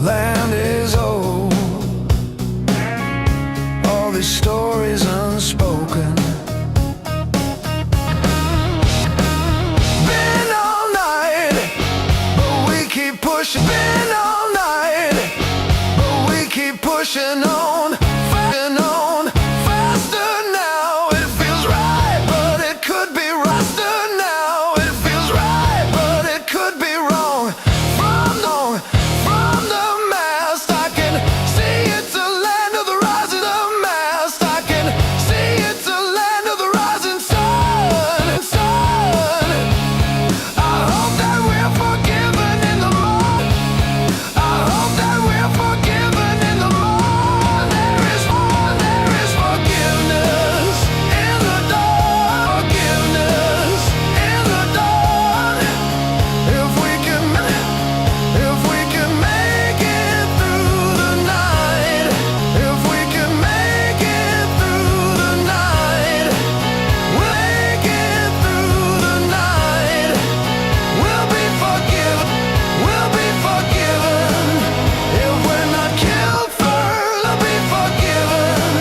land is old, all these stories unspoken. Been all night, but we keep pushing. Been all night, but we keep pushing on, fighting on. Faster now, it feels right, but it could be faster now. It feels right, but it could be wrong. From the mast, I can see it's a land of the rising of mast. I can see it's a land of the rising sun. I hope that we're forgiven in the morning. I hope that we're forgiven in the morning. There is forgiveness in the dawn. Forgiveness in the dawn. If we can make it through the night, if we can make it through the night, we'll make it through the night. We'll be forgiven, we'll be forgiven. If we're not killed first, we'll be forgiven.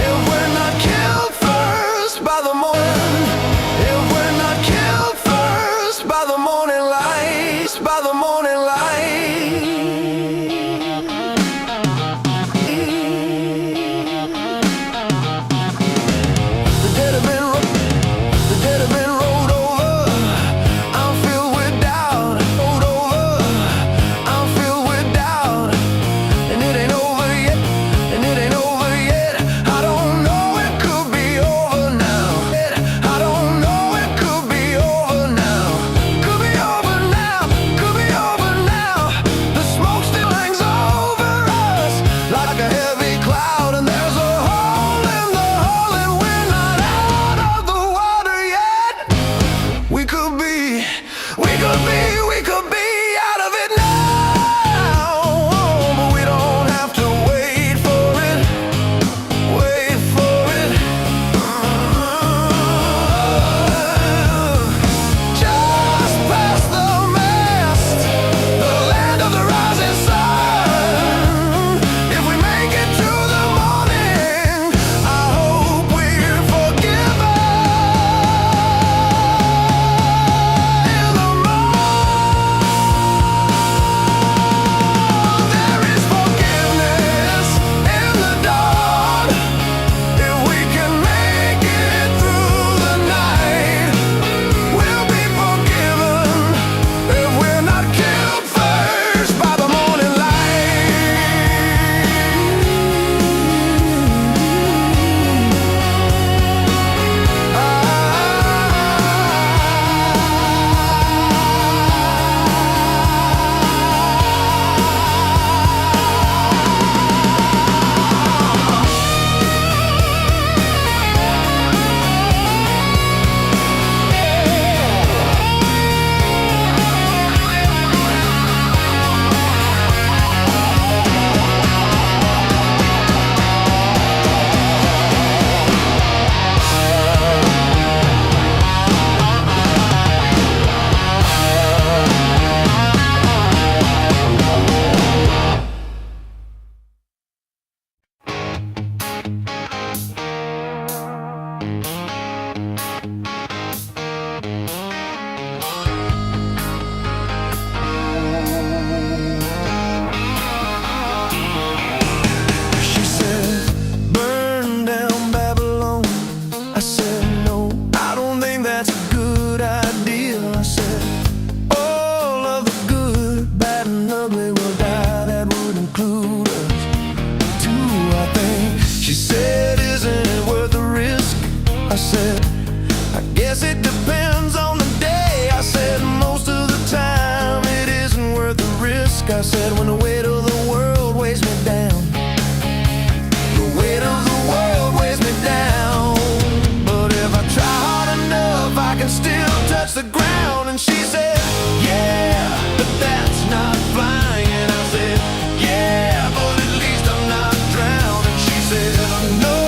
If we're not killed first by the morning, if we're not killed first by the morning light, by the morning light. The dead have been rolled over. I'm filled with doubt. Rolled over. I'm filled with doubt. And it ain't over yet. And it ain't over yet. I don't know, it could be over now. I don't know, it could be over now. Could be over now. Could be over now. The smoke still hangs over us like a heavy cloud. And there's a hole in the hole, and we're not out of the water yet. We could be out of it now. But we don't have to wait for it. Wait for it. Just past the mast, the land of the rising sun. If we make it to the morning, I hope we're forgiven. In the morning, there is forgiveness in the dawn. If we can make it through the night, we'll be forgiven. If we're not killed first by the morning She said, burn down Babylon. I said, no, I don't think that's a good idea. I said, all of the good, bad, and ugly will die. That would include us too, I think. She said, isn't it worth the risk? I said, I guess it depends on the day. I said, most of the time it isn't worth the risk. I said, when the weight of the world weighs me down, the weight of the world weighs me down. But if I try hard enough, I can still touch the ground. And she said, yeah, but that's not flying. And I said, yeah, but at least I'm not drowned. And she said, no,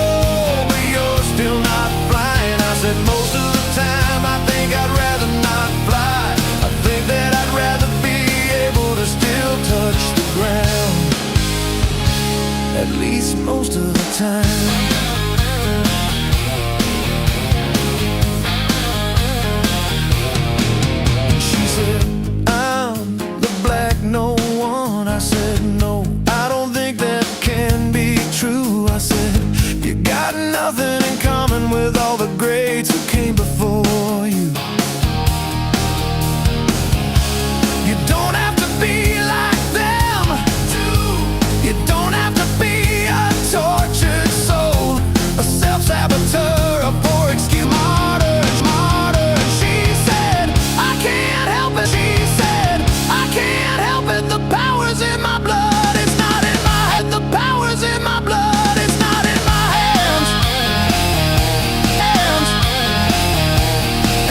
but you're still not flying. I said, most of the time I think I'd rather not fly. I think that I'd rather be able to still touch the ground. at least most of the time. And she said, I'm the black no one. I said, no, I don't think that can be true. I said, you got nothing in common with all the greats who came before you. You don't have to be like them. You don't have to be a tortured soul, a self-saboteur, a poor excuse. Martyr, martyr. She said, I can't help it. She said, I can't help it. The power's in my blood. It's not in my head. The power's in my blood. It's not in my hands.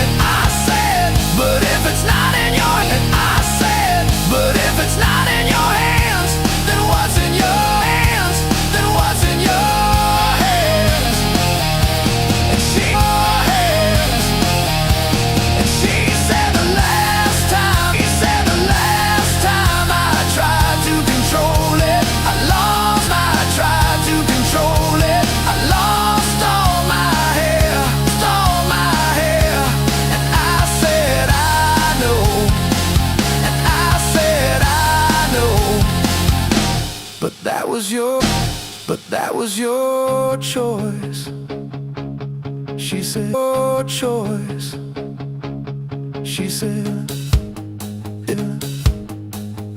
And I said, but if it's not in your and I said, but if it's not in your hands, then what's in your hands? Then what's in your hands? And she hands. And she said the last time, he said the last time I tried to control it, I lost my, I tried to control it, I lost all my hair, stole my hair. And I said I know, and I said I know. But that was your choice. She said, your choice. She said,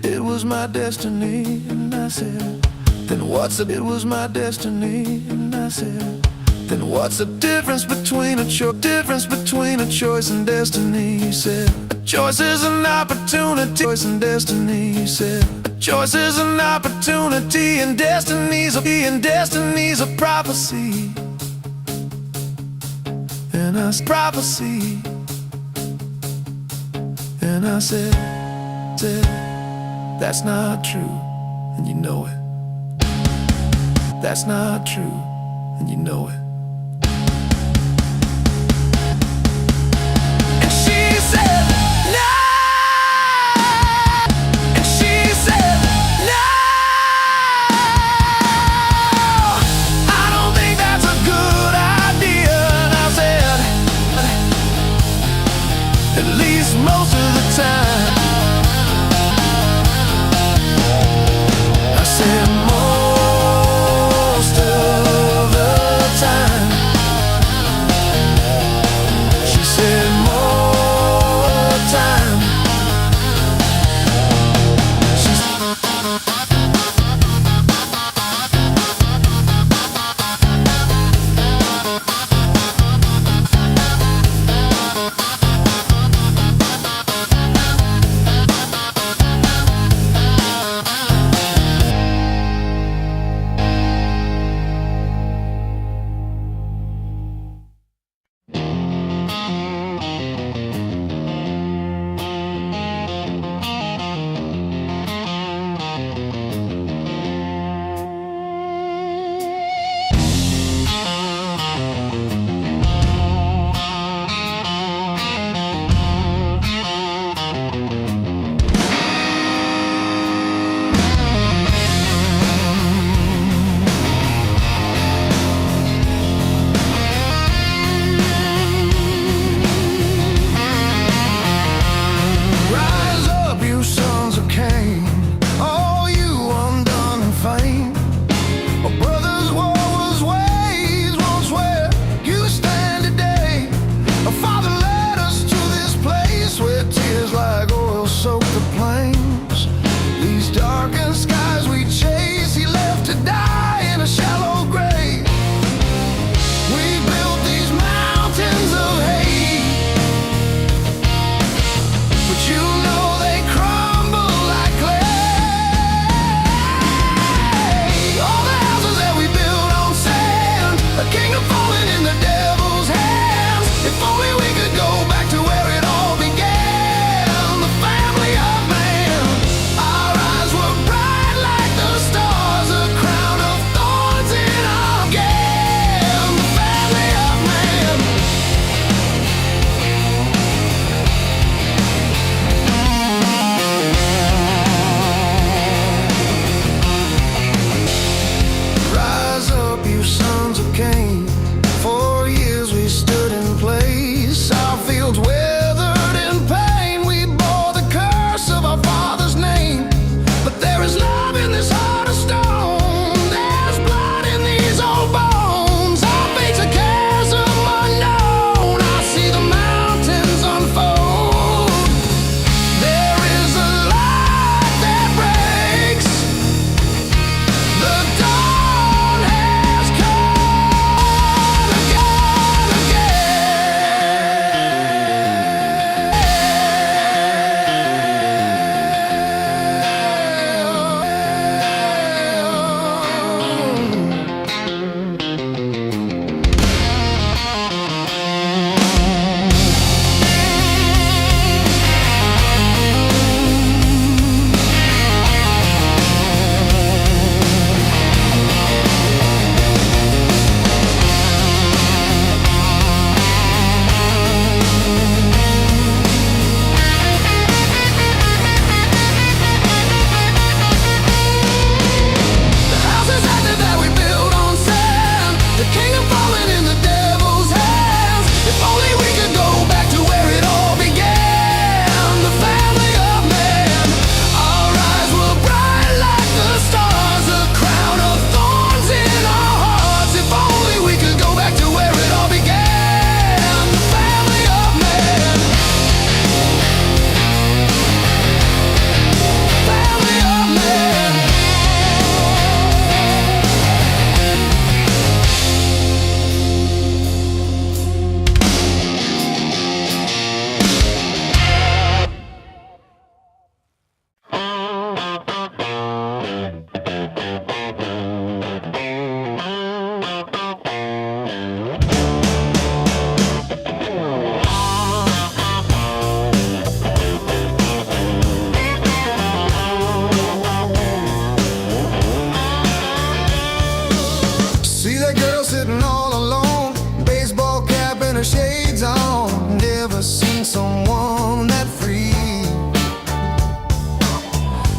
it was my destiny. And I said, then what's it? It was my destiny. And I said, then what's the difference between a choice and destiny? He said, a choice is an opportunity. Choice and destiny. He said, a choice is an opportunity, and destiny's a prophecy. And I said, prophecy. And I said, that's not true, and you know it. That's not true, and you know it. And she said, no. And she said, no. I don't think that's a good idea. And I said, at least most of the time. I said most of the time.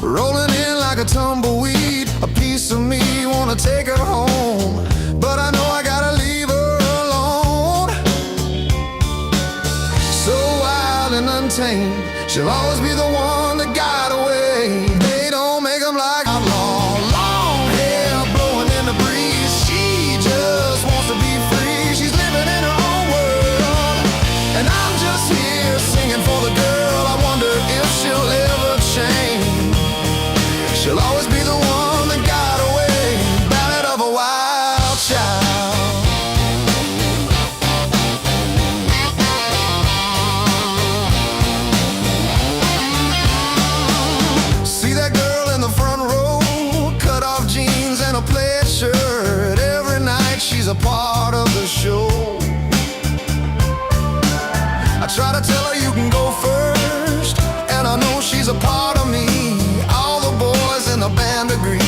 rolling in like a tumbleweed. A piece of me wanna take her home, but I know I gotta leave her alone. So wild and untamed, she'll always be the one that got away. They don't make them like outlaw. Long hair blowing in the breeze. She just wants to be free. She's living in her own world, and I'm just here singing for the girl. I wonder if she'll ever change. She'll always be the one that got away. Ballad of a wild child. See that girl in the front row, cut off jeans and a plaid shirt. Every night she's a part of the show. I try to tell her you can go first, and I know she's a part of me. All the boys in the band agree.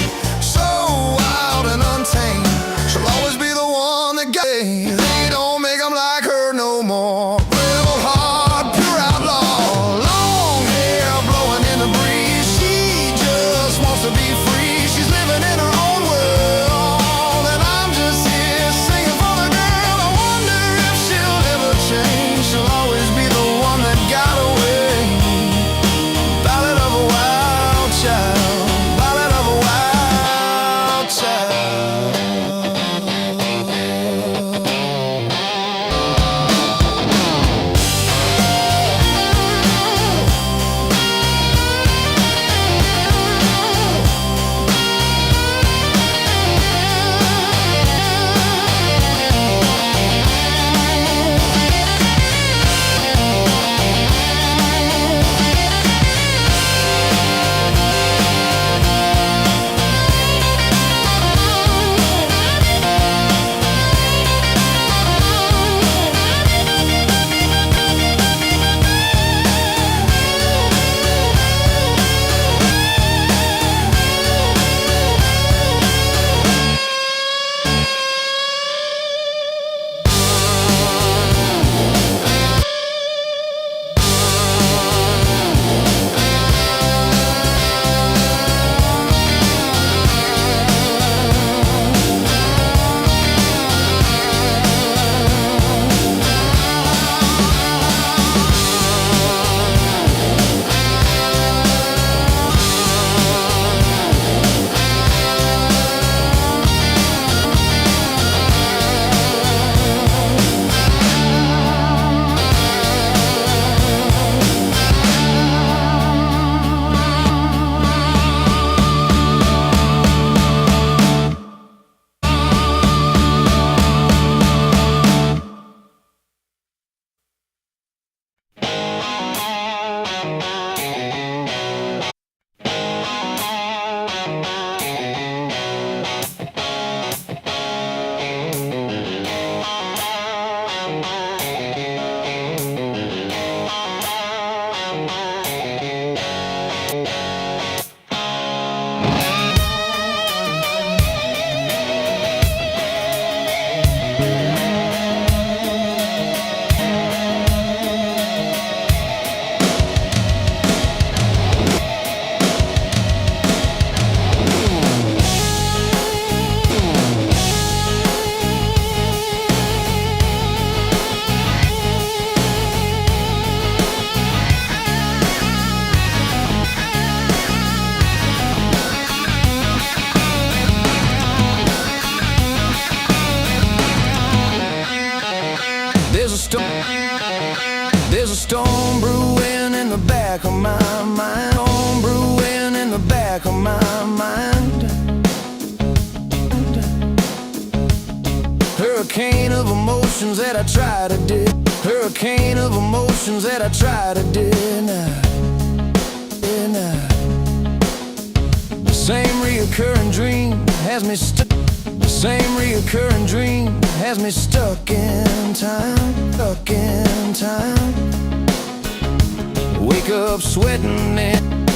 So wild and untamed, she'll always be the one that got. They don't make them like her no more. Rebel heart, pure outlaw. Long hair blowing in the breeze. She just wants to be free. She's living in her own world, and I'm just here singing for the girl. I wonder if she'll ever change. She'll always be the one that got away. Ballad of a wild child. Ballad of a wild child. There's a storm brewing in the back of my mind. Storm brewing in the back of my mind. Hurricane of emotions that I try to hurricane of emotions that I try to deny. The same reoccurring dream has me stuck. The same reoccurring dream has me stuck in time. Stuck in time. Wake up sweating in.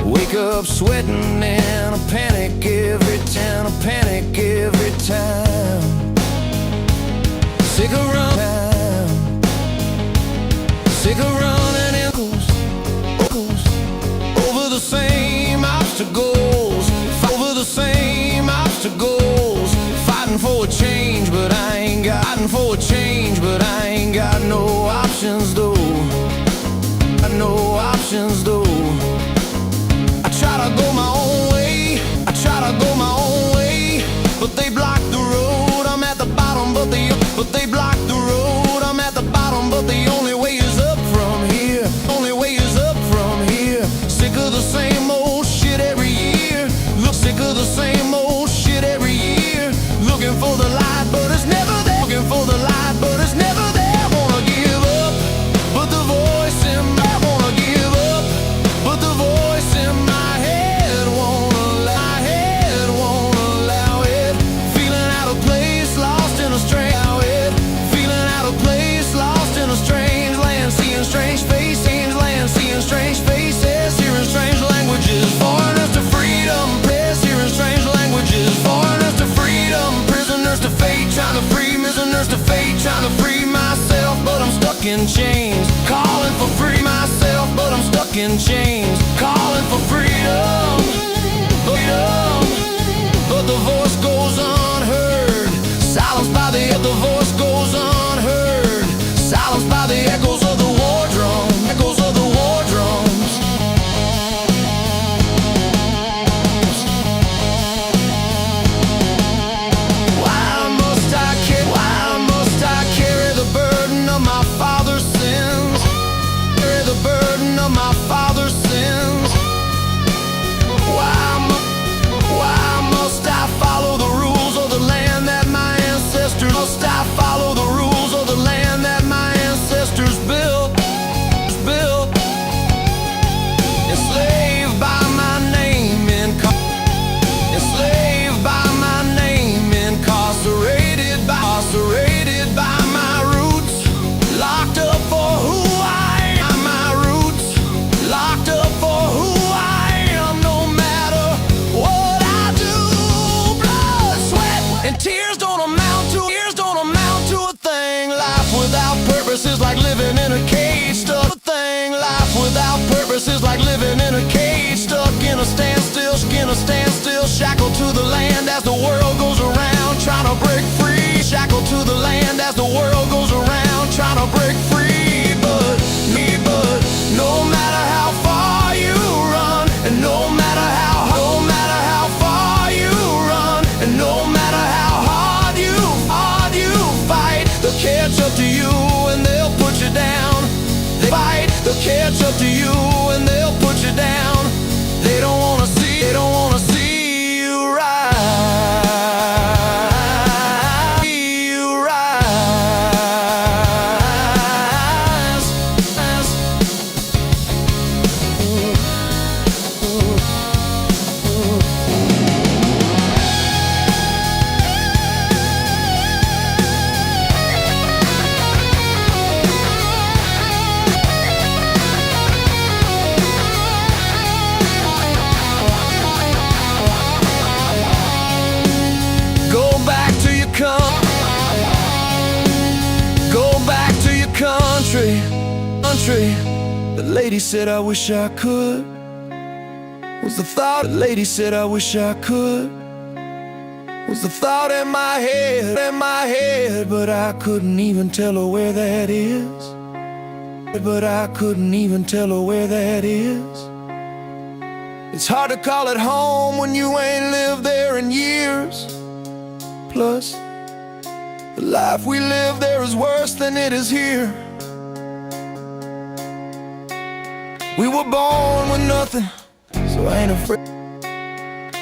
Wake up sweating in a panic every time. A panic every time. Sick of running. Sick of running echoes over the the same obstacles, over the same obstacles, fighting for a change, but I ain't got no options though. Got no options though. I try to go my own way, but they block the road. I'm at the bottom, but they block the road. I'm at the bottom, but the only way is up from here. Only way is up from here. Sick of the same old shit every year. Look, sick of the same old shit every year. Looking for the light, but it's never there. Looking for the light, but it's never there. Wanna give up, but the voice in my wanna give up, but the voice in my head won't allow it. Feeling out of place, lost in a strange feeling out of place, lost in a strange land, seeing strange faces, land, seeing strange faces, hearing strange languages, foreigners to freedom, press, hearing strange languages, foreigners to freedom, prisoners to fate, trying to free, prisoners to fate, trying to free myself, but I'm stuck in chains, calling for free myself, but I'm stuck in chains, calling for freedom, freedom, but the voice goes unheard, silenced by the voice goes unheard, silenced by the echoes of the war drum, echoes of the war drums. Why must I carry the burden of my father's sins? Carry the burden of my father's sins. Why must I follow the rules of the land that my ancestors? Must I follow the rules of the land that my ancestors built? Enslaved by my name, enslaved by my name, incarcerated by my roots, locked up for who I am. My roots, locked up for who I am. No matter what I do, blood, sweat, and tears don't amount to a thing. Life without purpose is like living in a cage, stuck. Life without purpose is like living in a cage, stuck in a standstill, shackled to the land as the world goes around, trying to break free. Shackled to the land as the world goes around, trying to break free. But no matter how far you run, and no matter how far you run, and no matter how hard you fight, they'll catch up to you and they'll put you down. They fight, they'll catch up to you and they'll put you down. They don't wanna see you rise. You rise. Go back to your country. The lady said I wish I could. Was the thought. The lady said I wish I could. Was the thought in my head, but I couldn't even tell her where that is. It's hard to call it home when you ain't lived there in years. Plus, the life we live there is worse than it is here. We were born with nothing, so I ain't afraid.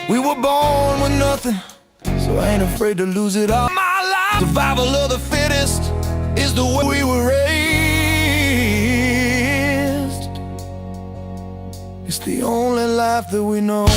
We were born with nothing, so I ain't afraid to lose it all. My life, survival of the fittest is the way we were raised. It's the only life that we know.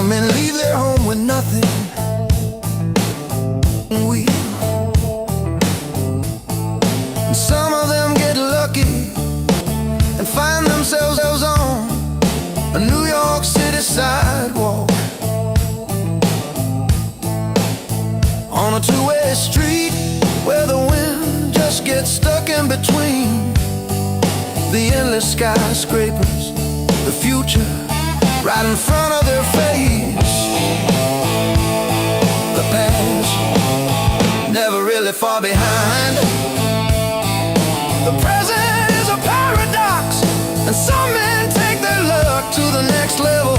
Some men leave their home with nothing. And some of them get lucky and find themselves on a New York City sidewalk, on a two-way street where the wind just gets stuck in between the endless skyscrapers, the future right in front of their face. The past never really far behind. The present is a paradox, and some men take their luck to the next level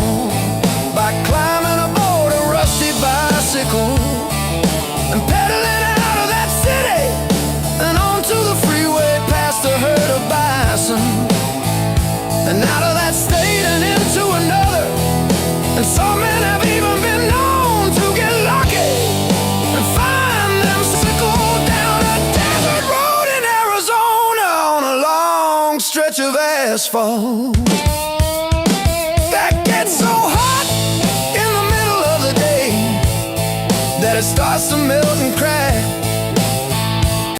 by climbing aboard a rusty bicycle and pedaling out of that city and onto the freeway past a herd of bison, and out of that state and into another. And some men have even been known to get lucky and find them sickle down a desert road in Arizona on a long stretch of asphalt that gets so hot in the middle of the day that it starts to melt and crack.